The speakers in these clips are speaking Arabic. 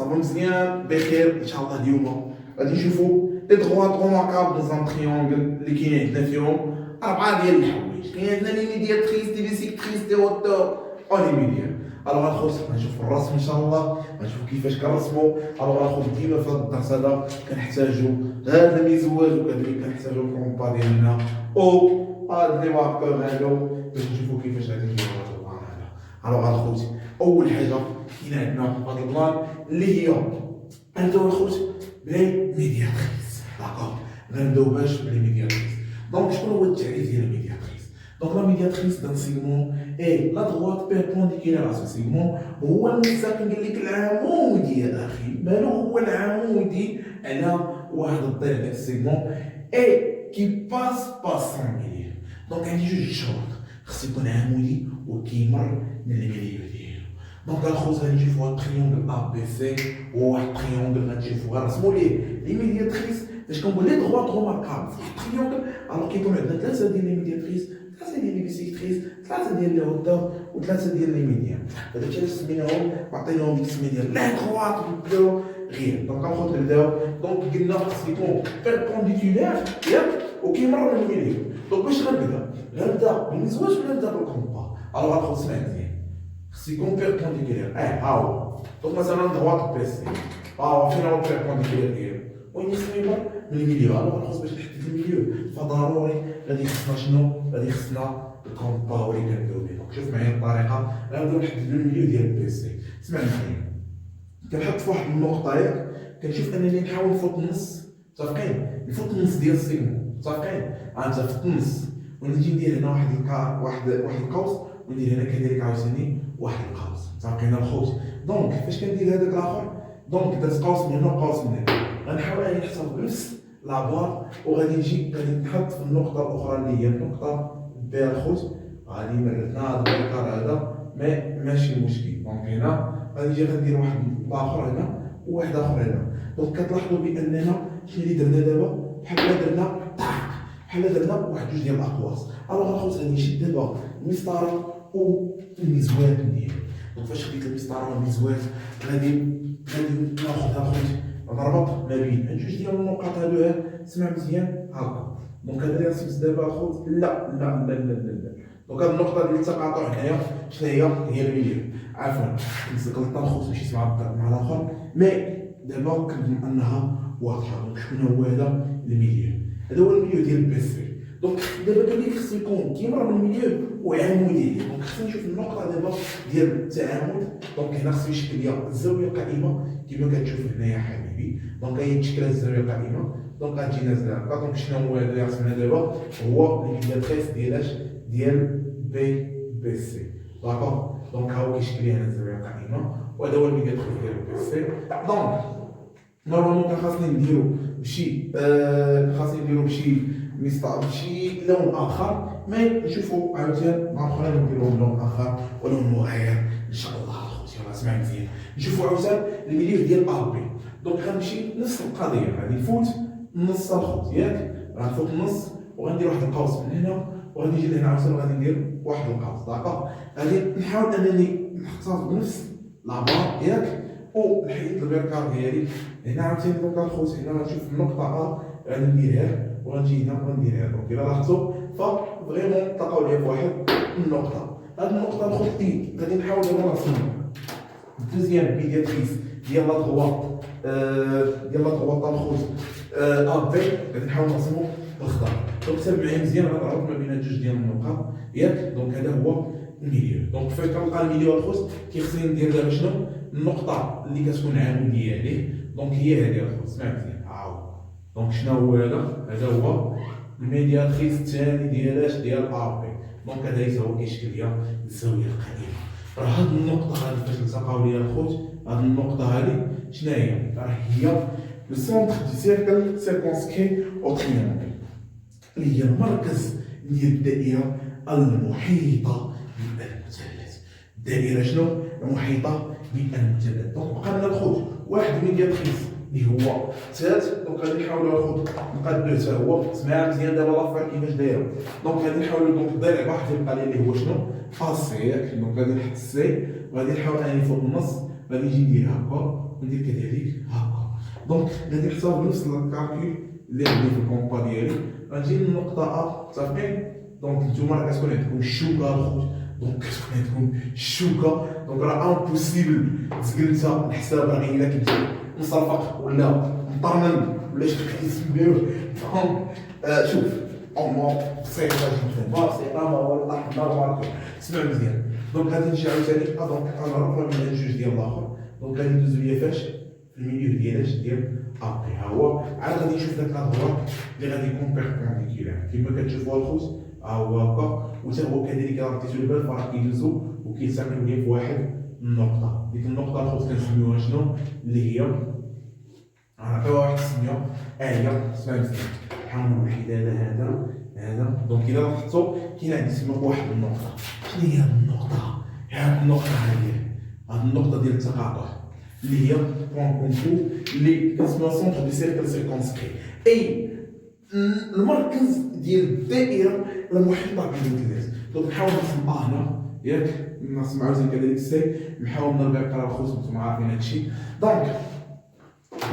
صافا مزيان بخير ان شاء الله. اليوم غادي نشوفوا لي دغوات روماركابل دون ان تريونغل اللي كاين عندنا فيهم 4 ديال الحوايج. كاين عندنا لي ميدياتريس دي بيسيكتريس دي هوتور او لي ميديا. الوغ الخوت غنشوفوا الرسم ان شاء الله، غنشوفوا كيفاش كنرسموا. الوغ الخوت ديما في هذا الدرس هذا كنحتاجوا هذا المزواج وكذلك كنحتاجوا الكومبا ديالنا او هاد لي ماركور هادو باش نشوفوا كيفاش غادي نديروا هذا البلان هذا. الوغ الخوت اول حاجه كاين عندنا هاد البلان اللي هي نبداو الخوت بلي ميدياتريس. داكوغ غنبداو باش بلي ميدياتريس. دونك شكون هو التعريف ديال الميدياتريس؟ دونك لا ميدياتريس دان سيغمون اي لا دغوات بيربونديكولار ا سو سيغمون هو المستقيم. قال لك العمودي يا اخي، مالو هو العمودي على واحد الضلع داك السيغمون اي كي باس سون ميليو. دونك عندي جوج شروط، خص يكون عمودي وكيمر من الميليو ديالو. دونك الخوت غادي نشوفوا هاد التريونغل ا بي سي وواحد التريونغل غنشوفوا غنرسموا ليه لي ميدياتريس. باش كنقول لي دغوات روماركابل في التريونغل الوغ كيكون عندنا 3 ديال لي ميدياتريس، 3 ديال لي بيسيكتريس، 3 ديال لي هوتور و3 ديال لي ميديان. هذاك علاش سميناهم وعطيناهم ديك السميه ديال لي دغوات نبداو غير. دونك الخوت نبداو. دونك قلنا خص يكون بيربونديكولار ياك وكيمر من الميليو. دونك باش غنبدا بالمزواج ولا نبدا بالكومبا؟ الوغ الخوت اسمع مزيان، خص يكون بيربونديكولار. ها هو. دونك مثلا دغوات بي سي ها هو فين هو بيربونديكولار ديالو وين يسمى من الميليو. الوغ الخوت باش نحدد الميليو فضروري غادي خصنا شنو؟ غادي خصنا الكومبا هو اللي كنبداو به. دونك شوف معايا الطريقه، غنبداو نحددو الميليو ديال البي سي. اسمع معايا، كنحط في واحد النقطه ياك، كنشوف انني نحاول نفوت النص. متفقين؟ نفوت النص ديال السيغمون. متفقين؟ انت فوت النص ونجي ندير هنا واحد القوس وندير هنا كذلك عاوتاني واحد القوس. متفقين الخوت؟ دونك فاش كندير هذاك الاخر دونك درت قوس من هنا وقوس من هنا، غنحاول اني نحصل بنفس لابار وغادي غادي نحط في النقطه الاخرى اللي هي النقطه بي الخوت. غادي مرتنا هذا الكار هذا ماشي مشكل. دونك هنا غادي نجي غندير واحد الاخر هنا وواحد اخر هنا. دونك كتلاحظوا باننا شنو اللي درنا دابا؟ بحال درنا بحال درنا واحد جوج ديال الاقواس. الوغ الخوت غادي نشد دابا المسطره والمزوات ديالي. دونك فاش خديت المسطره والمزوات غادي ناخذ نربط ما بين جوج ديال النقاط هادو. سمع مزيان هاكا. دونك هذا اللي رسمت دابا الخوت لا لا لا لا لا. دونك هاد النقطه ديال التقاطع هنايا شنو هي الميليو. عفوا غلطنا الخوت ماشي مع الاخر، مي دابا كنظن انها واضحه. دونك شكون هو هذا الميليو؟ هذا هو الميليو ديال البيسي. دونك دابا قال لك خص يكون كيمر من الميليو وعمودي. دونك خصني نشوف النقطه دابا ديال التعامد. دونك هنا خصني نشكل ليا الزاويه القائمه كما كتشوف هنايا حبيبي. دونك هي تشكل الزاويه القائمه. دونك غتجي نازله هكا. دونك شنو هو هذا اللي رسمنا دابا؟ هو الميدياتريس ديال بي سي. داكوغ. دونك ها هو كيشكل لي هنا الزاويه القائمه وهذا هو الميدياتريس ديال بي سي. دونك نورمالمون كان خاصني نديرو بشي مسطر بشي لون اخر، مي نشوفوا عاوتاني مع اخرين نديرو لون اخر ولون مغاير ان شاء الله. اخوتي راه اسمع مزيان، نشوفوا عاوتاني الميليو ديال ابي. دونك غنمشي نفس القضيه، غادي نفوت النص الخوت ياك، غنفوت النص وغندير واحد القوس من هنا وغادي نجي لهنا عاوتاني وغادي ندير واحد القوس. داكوغ. غادي نحاول انني نحتفظ بنفس لابار ياك ونحيد البيركار ديالي هنا عاوتاني. دونك الخوت هنا غنشوف النقطه ا غادي نديرها وغنجي هنا وغنديرها. دونك الا لاحظتوا فريمون تلقاو ليا فواحد النقطه. هاد النقطه الخوت دي غادي نحاول دابا نرسم دوزيام ميدياتريس ديال لا دغوات الخوت ابي. غادي نحاول نرسمو بالخضر. دونك تابع معايا مزيان، غنربط ما بين جوج ديال النقاط ياك. دونك هذا هو الميليو. دونك فاش كنلقى الميليو الخوت كيخصني ندير دابا شنو؟ النقطه اللي كتكون عموديه عليه. دونك هي هذه الخوت. اسمع مزيان هاهو. دونك شنو هو هذا هو الميدياتريس الثاني ديال ابي. دونك هذا هو كيشكل ليا الزاويه القائمه. راه هاد النقطه هادي فاش نلتقاو ليا الخوت، هاد النقطه هادي شنو هي؟ راه هي لو سونتر دي سيركل سيركونسكري او تريونغل، اللي هي المركز ديال الدائره المحيطه بالمثلث. الدائره شنو؟ المحيطه بالمثلث. دونك بقى لنا الخوت واحد ميدياتريس اللي هو تات. دونك غادي نحاولوا الخوت نقادو حتى هو. سمع مزيان دابا لافير كيفاش دايره. دونك غادي نحاولوا دونك الضلع واحد يبقى لي اللي هو شنو؟ سي ياك. دونك غادي نحط السي وغادي نحاول اني فوق النص غادي نجي ندير هكا وندير كذلك هكا. دونك غادي نحسب بنفس الكالكول اللي عندي في الكومبا ديالي. غنجي للنقطة أ متفقين. دونك نتوما راه كتكون عندكم الشوكة الخوت، دونك كتكون عندكم الشوكة. دونك راه امبوسيبل تقلتها الحساب راه إلا كنت مصرفق ولا مطرمن ولا شي حاجة يسميوه. دونك شوف أمور بسيطة جدا بسيطة ما هو طاح نورمال. اسمع مزيان. دونك غادي نجي عاوتاني دونك انا راه من الجوج ديال الاخر. دونك غادي ندوزو ليا فاش في الميليو ديالاش ديال ابي. ها هو عاد غادي نشوف داك الادوار اللي غادي يكون بيربونديكولار كيما كتشوفوا الخوت. ها هو هكا وتا هو كذلك راه عطيتو البال فراه كيدوزو وكيساكنوا ليا في واحد النقطة. ديك النقطة الخوت كنسميوها شنو اللي هي عطيوها واحد السمية هي اسمها مزيان. نحاولوا نوحد هذا دونك إلا لاحظتو كاين عندي تما واحد النقطة. شنو هي هاد النقطة؟ هاد النقطة هاد النقطة ديال التقاطع اللي هي بوان كونتور اللي كنسميوها سونتر دو سيركل سيركونسكري، أي المركز ديال الدائرة المحيطة بالمثلث. دونك نحاول نرسم هنا ياك نرسم عاوتاني كذلك سي نحاول نربع كرا الخوت نتوما عارفين هادشي. دونك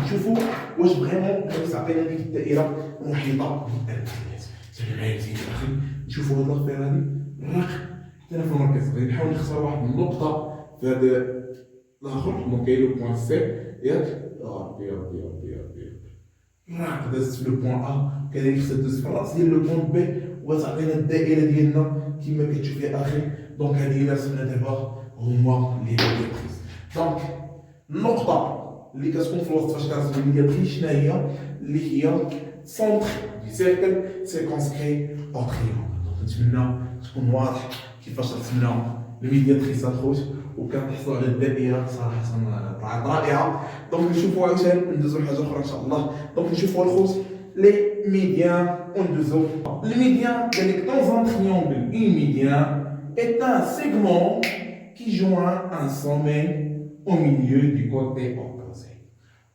نشوفوا واش فريمون تعطينا ديك الدائرة المحيطة بالمثلث. سير معايا مزيان اخي نشوفوا هاد الافير هادي راك حتى انا في المركز. غادي نحاول نختار واحد النقطة في هاد الاخر. دونك كاين لو بوان سي ياك ربي راك دازت في لو بوان ا كذلك خصها تدوز في الراس ديال لو بوان بي وتعطينا الدائرة ديالنا كيما كتشوف يا اخي. دونك هادي الا رسمنا دابا هما لي ميدياتريس. دونك النقطة اللي كتكون في الوسط فاش كنرسمو الميدياتريس شنو هي؟ اللي هي سونتر دو سيركل سيركونسكري او تريونغل. دونك نتمنى تكون واضح كيفاش رسمنا الميدياتريس الخوت وكنحصلوا على الدائره صراحه طلعت رائعه. دونك نشوفوا عاوتاني ندوزو لحاجه اخرى ان شاء الله. دونك نشوفوا الخوت لي ميديان وندوزو. Le médian dans un triangle unimidien est un segment qui joint un sommet au milieu du côté opposé.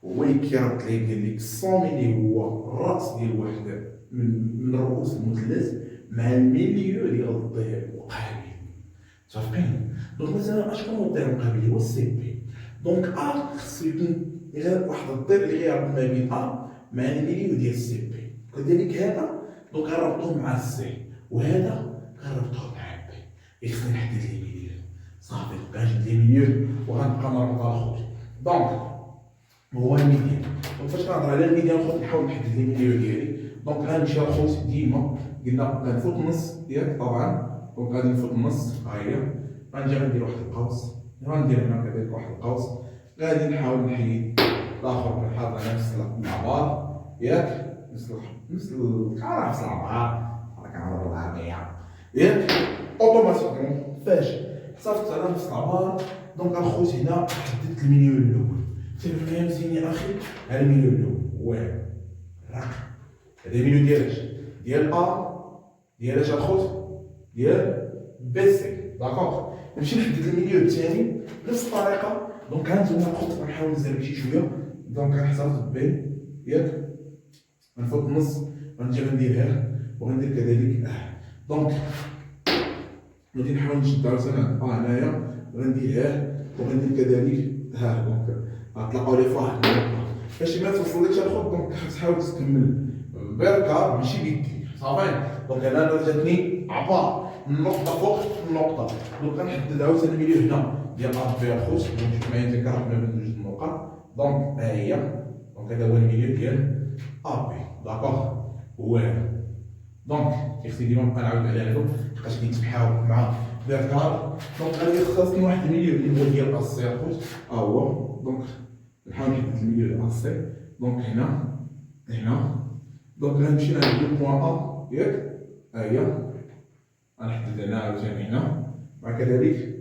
وين كيربط ليه قال لك الصومي اللي هو الراس ديال واحد من رؤوس المثلث مع الميليو ديال الضلع المقابل. متفقين؟ دونك مثلا اشكون هو الضلع المقابل؟ هو السي بي. دونك ا خصو يكون غير واحد الضلع اللي غيربط ما بين ا مع الميليو ديال السي بي. كذلك هذا دونك غنربطوه مع السي وهذا غنربطوه مع بي. خصني نحدد لي ميليو صافي. غنجيب لي ميليو وغنبقى نربطها الخوت. دونك هو الميديان. دونك فاش كنهضر على الميديان الخوت نحاول نحدد لي ميليو ديالي. دونك غنمشي الخوت ديما قلنا غنفوت النص ياك طبعا. دونك غادي نفوت النص ها هي غنجي غندير واحد القوس غندير هنا كذلك واحد القوس. غادي نحاول نحيد الاخر كنحط على نفس العبار ياك نفس العبار راه كنهضر بالعربيه ياك اوتوماتيكمون فاش حصلت على نفس العبار. دونك الخوت هنا حددت الميليو الاول. سير معايا مزيان يا اخي على الميليو الاول واه راك هذا الميليو ديالاش ديال ا ديالاش الخوت ديال بي سي. داكوغ نمشي نحدد الميليو الثاني بنفس الطريقه. دونك هانتوما الخوت غنحاول نزرب شي شويه. دونك غنحسب بي ياك غنفوت النص غنجي غنديرها وغندير كذلك دونك غادي نحاول نشد عاوتاني هنايا غنديرها وغندير كذلك دونك غتلقاو لي فواحد النقطة. فاش ما توصلكش الخوت دونك تحاول تكمل بركة ماشي بيديك صافي. دونك انا جاتني عبار من النقطة فوق النقطة. دونك غنحدد عاوتاني الميليو هنا ديال ابي الخوت. دونك شوف معايا انت كرهت ما بين جوج النقط. دونك ها هي دونك هذا هو الميليو ديال ابي. داكوغ هو دونك خصني ديما نبقى نعاود على هادو لحقاش كيتبحاو مع بيركار. دونك غادي خاصني واحد الميليو اللي هو ديال اسي الخوت ها هو. دونك نحاول نحدد الميليو ديال اسي. دونك هنا دونك غنمشي لهاد البوان ا ياك ها هي غنحدد هنا عاوتاني هنا مع كذلك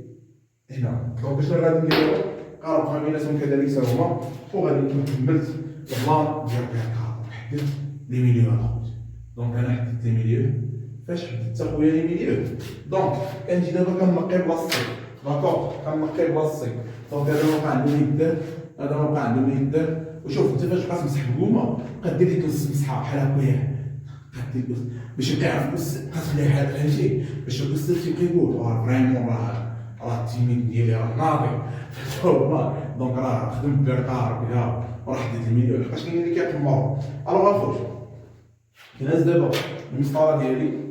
هنا. دونك شنو غادي ندير قارب ما بيناتهم كذلك حتى هما وغادي نكون كملت البلان ديال بيركار. حددت لي ميليو الخوت. دونك انا حددت لي ميليو. فاش حددت اخويا لي ميليو دونك كنجي دابا كنقي بلاصتي. داكوغ كنقي بلاصتي. دونك هذا ما بقى عنده ما يدار هذا ما بقى عنده ما يدار. وشوف انت فاش بقى تمسح بقومه قدير ديك المسحه بحال هكايا قدير باش يبقى يعرف كتخليه حال فهمتي باش الاستاذ تيبقى يقول فريمون راه التيمين ديالي راه ناضي. فهمتوا دونك راه خدمت بارقام بها وراح ديت المليون لحقاش كاين اللي كيقمروا. الوغ اخويا كي ناس دابا المسطره ديالي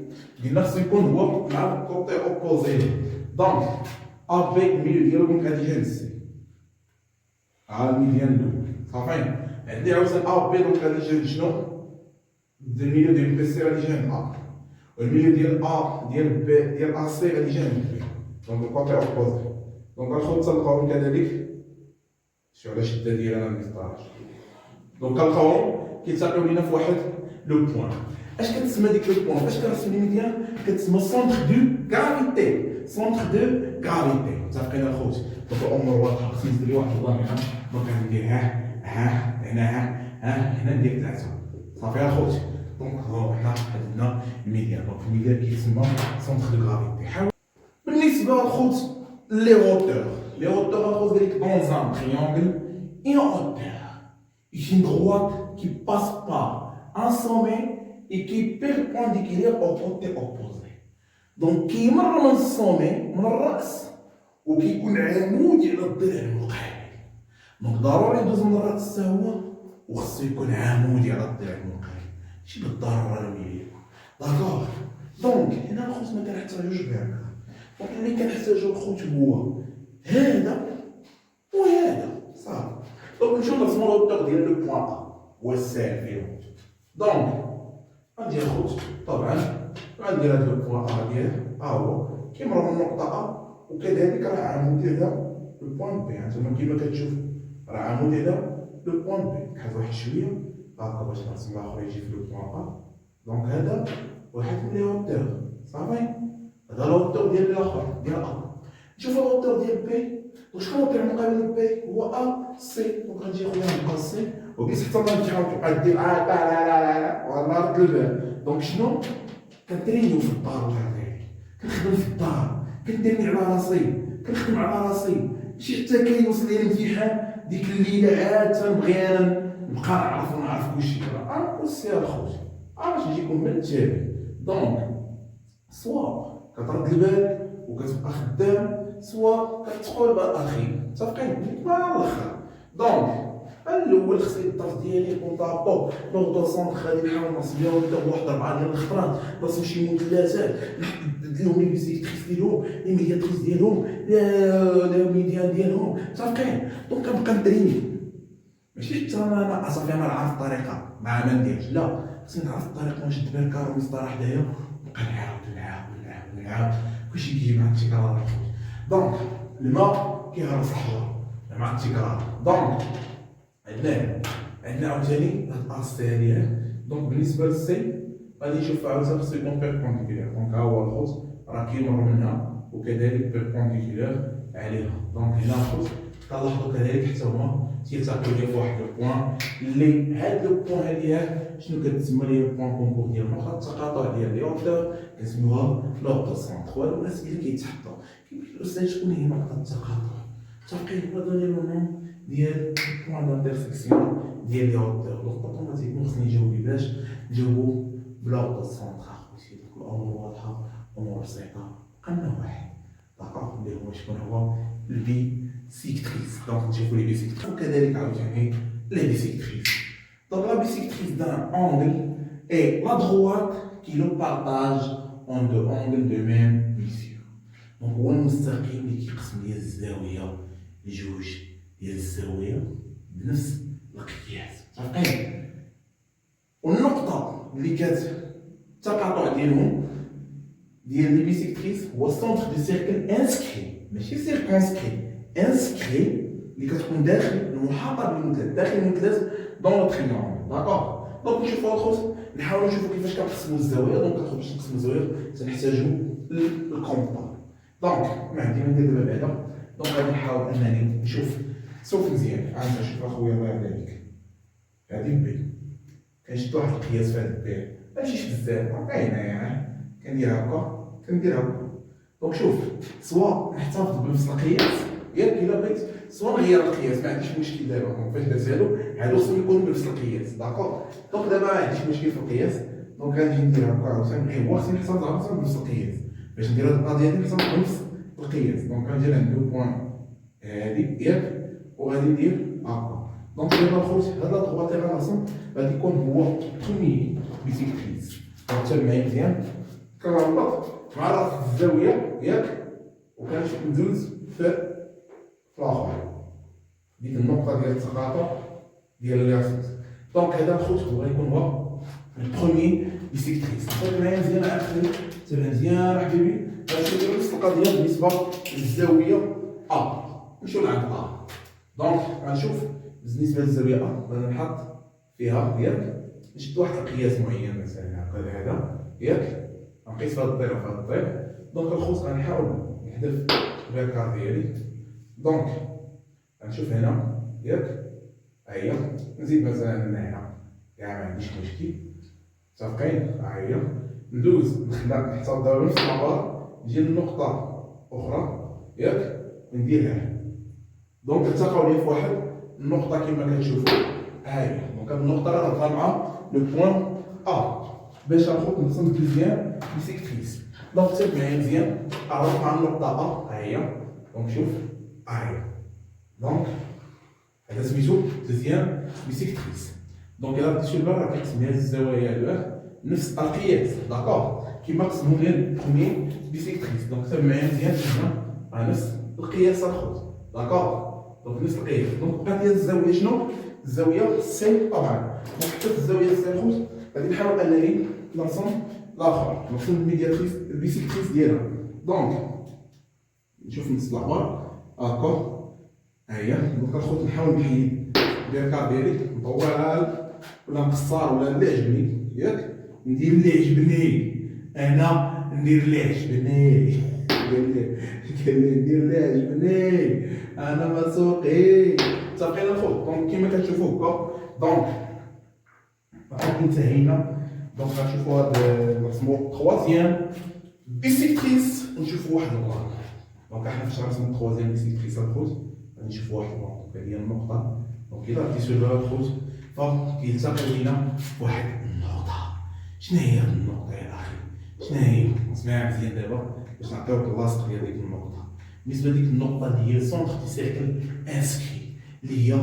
قلنا خصو يكون هو مع الكوتي اوبوزي. دونك ا بي الميليو ديالو دونك غادي يجي للسي الميديان الاول صافي. عندي عاوتاني ا بي دونك غادي يجي لشنو؟ الميليو ديال بي سي غادي يجي هنا ا، والميليو ديال ا ديال بي ديال ا سي غادي يجي هنا بي. دونك الكوتي اوبوزي. دونك الخوت تلقاوهم كذلك شو على الشده ديال انا المسطره. دونك كنلقاوهم كيتلاقاو لينا في واحد لو بوان. اش كتسمى ديك لو بوان؟ فاش كنرسم لي ميديان كتسمى سونتر دو غرافيتي. سونتر دو غرافيتي متفقين الخوت؟ دونك الامور واضحه. خصني ندير لي واحد اللامينه. دونك غادي ندير ها هنا هنا ندير ثلاثه صافي الخوت. دونك حنا عندنا الميديان. دونك الميديان كيتسمى سونتر دو غرافيتي. حاول بالنسبه الخوت لي هوتور. Les hauteurs algébriques dans un triangle et une hauteur. Une droite qui passe par un sommet et qui est perpendiculaire au côté opposé. Donc, qui مر من الصومي من الرأس وكيكون عمودي على الضلع المقابل. دونك ضروري يدوز من الرأس حتى هو وخصو يكون عمودي على الضلع المقابل. ماشي بالضرورة الميليو. داكوغ. دونك هنا الخوت ما كنحتاجوش بهكا. دونك اللي كنحتاجو الخوت هو هذا وهذا صافي. دونك نمشيو نرسمو الهوتور ديال لو بوان ا هو الساهل فيهم. دونك غندير الخوت طبعا غندير هاد لو بوان ا ديال ها هو كيمر من النقطة ا وكذلك راه عمودي على لو بوان بي. هانتوما كيما كتشوفو راه عمودي على لو بوان بي. كحل واحد شوية هاكا باش نرسم الاخر يجي في لو بوان ا. دونك هذا واحد من لي هوتور صافي. هذا الهوتور ديال الاخر ديال ا. شوف الهوتور ديال بي. شكون الهوتور المقابل بي؟ هو ا سي. دونك غنجي خويا نبقى سي وكيس حتى ما نتحاول تبقى دير لا لا لا لا والله رد البال. دونك شنو كنترينيو في الدار ولا غيري. كنخدم في الدار كنديرني على راسي كنخدم على راسي. ماشي حتى كيوصل لي الامتحان ديك الليله عاد تنبغي انا نبقى نعرف كلشي. راه نقول سي الخوت باش نجيكم من التالي. دونك سوا كترد البال وكتبقى خدام سوا كتقول بالاخي متفقين مع الاخر. دونك الاول خصني الطرف ديالي يكون طابو نوضو سونتر غادي نحاول نرسم ليهم واحد 4 ديال الخطرات نرسم شي مثلثات نحدد لهم لي بيزيكتريس ديالهم لي ميدياتريس ديالهم لي ميديان ديالهم متفقين. دونك كنبقى ندريني ماشي حتى انا صافي انا عارف الطريقه مع ما نديرش لا. خصني نعرف الطريقه ونشد بالكار ومسطره حدايا ونبقى نعاود كلشي كيجي مع التكرار. دونك الماء كيهرب الصحراء مع التكرار. دونك عندنا عاوتاني هاد الاس الثانيه. دونك بالنسبه للسي غادي نشوف عاوتاني خصو يكون بيربونديكولير. دونك ها هو الخوت راه كيمر منها وكذلك بيربونديكولير عليها. دونك هنا الخوت كنلاحظوا كذلك حتى هما تيلتقيو في واحد لو بوان اللي هاد لو بوان هادي شنو كتسمى ليا بوان كونكور ديال نقطه التقاطع ديال لي هوتور كنسميوها نقطه سونتر. وهادو الناس اللي كيتحطوا كيقول الاستاذ شكون هي نقطه التقاطع؟ تلقين هو دوني لو نون ديال بوان دانترسيكسيون ديال لي هوتور. دونك اوتوماتيكمون خصني نجاوبي باش نجاوبو بلا نقطه سونتر. اخوتي دونك الامور واضحه امور بسيطه. قلنا واحد داكوغ اللي هو شكون هو البي سيكتريس. دونك نشوفو لي بيسيكتريس وكذلك عاوتاني لي بيسيكتريس. دونك لا بيسيكتريس دان انغل اي لا droite qui le partage en deux angles de même mesure. دونك هو المستقيم اللي كيقسم ليا الزاويه لجوج ديال الزوايا بنفس القياس متفقين. والنقطه اللي التقاطع ديالهم ديال لي بيسيكتريس هو السونتر دو سيركل انسكري ماشي سيركونسكري. انسكري اللي كتكون داخل المحاطه بالمثلث داخل المثلث دون لو تريونغل داكوغ. دونك نشوفو الخوت نحاولو نشوفو كيفاش كنقسمو الزوايا. دونك الخوت باش نقسمو الزوايا تنحتاجو الكومبا. دونك ما عندي ما ندير دابا بعدا. دونك غادي نحاول انني نشوف سوف مزيان. عاد نشوف اخويا الله يرضي عليك هادي بي كنشد واحد القياس في هاد البي ماشيش بزاف باينه يعني كندير هكا كندير هكا. دونك شوف سوا نحتفظ بنفس القياس ياك الا بغيت سوا نغير القياس ما عنديش مشكل دابا. دونك فاش درتهالو هادو خصهم يكونوا بنفس القياس داكوغ. دونك دابا ما عنديش مشكل في القياس. دونك غادي ندير هكا عاوتاني هو خصني نحتفظ عاوتاني بنفس القياس باش ندير هاد القضيه هادي نحتفظ بنفس القياس. دونك غندير عند لو بوان هادي ياك وغادي ندير هكا. دونك دابا الخوت هاد لا ترواتيراسيون غادي يكون هو بروميي بيسيكتريس. رتب معايا مزيان، كنربط مع راس الزاويه ياك، وكنمشي ندوز في الاخر ديك النقطه ديال التقاطع ديال الياسوس. دونك هذا الخوت هو غيكون هو البروميي بيسيكتريس. رتب معايا مزيان عقلي، تابع مزيان حبيبي. غنمشيو نفس القضيه بالنسبه للزاويه ا، نمشيو لعند ا. دونك غنشوف بالنسبه للزاويه ا غادي نحط فيها ياك، نشد واحد القياس معين مثلا هذا ياك، غنقيس في هاد الطير وفي هاد الطير. دونك الخوت غنحاول نحذف البيكار ديالي. دونك غنشوف هنا ياك، ها هي نزيد مثلا هنايا كاع ما عنديش مشكل، متفقين؟ ها هي ندوز نخلع حتى دابا نفس العبار نجي لنقطه اخرى ياك ونديرها. دونك التقاو لي في واحد النقطه كما كتشوفوا، ها هي. دونك هاد النقطه راه غتبقى مع لو بوين ا باش ناخذ نرسم دوزيام بيسيكتريس. دونك تاب معايا مزيان، عرف مع النقطه ا، ها هي. دونك شوف ها هي. دونك هذا سميتو دوزيام بيسيكتريس. دونك الا بديتو البال راه كتسمي هاد الزوايا هادو نفس القياس، داكوغ، كيما قسمو لي البروميي بيسيكتريس. دونك تاب معايا مزيان هنا راه نفس القياس الخوت، داكوغ. دونك نفس القياس. دونك بقات لي الزاويه شنو؟ الزاويه سي طبعا. دونك حتى في الزاويه سي الخوت غادي نحاول انني نرسم الاخر، نرسم الميدياتريس البيسيكتريس ديالها. دونك نشوف نص العبار هاكا، ها هي. دونك الخوت نحاول نحيد البيكار ديالي، نطولها ولا نقصر ولا اللي عجبني ياك، ندير اللي عجبني انا، ندير اللي عجبني. قال لي ندير اللي عجبني انا مسوقي. متفقين الخوت؟ دونك كيما كتشوفوا هكا. دونك عاد انتهينا. دونك غنشوفوا هاد نرسمو خوازيام بيسيكتريس ونشوفوا واحد البلان. دونك احنا فاش غنرسمو خوازيام بيسيكتريس الخوت غادي نشوفوا واحد البلان. دونك هادي هي النقطه. دونك الا بديتو لها الخوت فكيلتقيو لينا فواحد النقطه. شنو هي هاد النقطه يا اخي؟ شنو هي؟ نسمعها مزيان دابا باش نعطيوك اللاصق ديال ديك النقطه. بالنسبه لديك النقطه اللي هي سونتر دي سيركل انسكري، اللي هي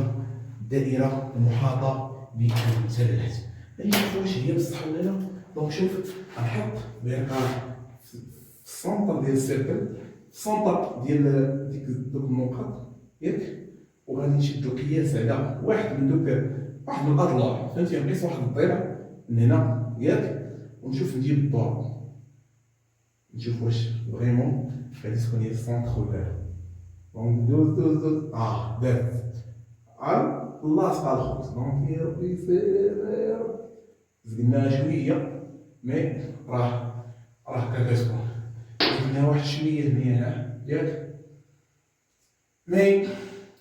الدائره المحاطه بالمثلث. غادي نشوفوا واش هي بصح ولا لا. دونك شوف غنحط بيكار في السونتر ديال السيركل، السونتر ديال ديك دوك النقط ياك، وغادي نشد القياس على واحد من دوك، واحد من الاضلاع، فهمتي؟ نقيس واحد الضلع من هنا ياك، ونشوف نجيب الضرب، نشوف واش فريمون غادي تكون هي السونتر ولا لا. دونك دوز دارت على اللاصقه الخوت. دونك يا ربي سير زدناها شويه، مي راه هكا كتكون. زدناها واحد شويه هنايا ياك، مي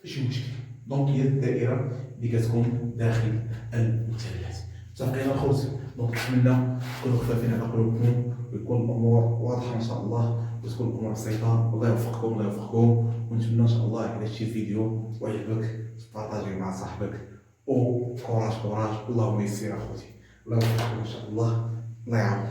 ماشي مشكل. دونك هي الدائره اللي كتكون داخل المثلث. متفقين الخوت؟ دونك نتمنى تكونوا خفافين على قلوبكم ويكون الامور واضحه ان شاء الله، وتكون الامور بسيطه. الله يوفقكم، الله يوفقكم. ونتمنى ان شاء الله الى شي فيديو وعجبك تبارطاجيه مع صاحبك. او كوراج كوراج، اللهم يسر اخوتي. الله يوفقكم ان شاء الله. الله يعاونك.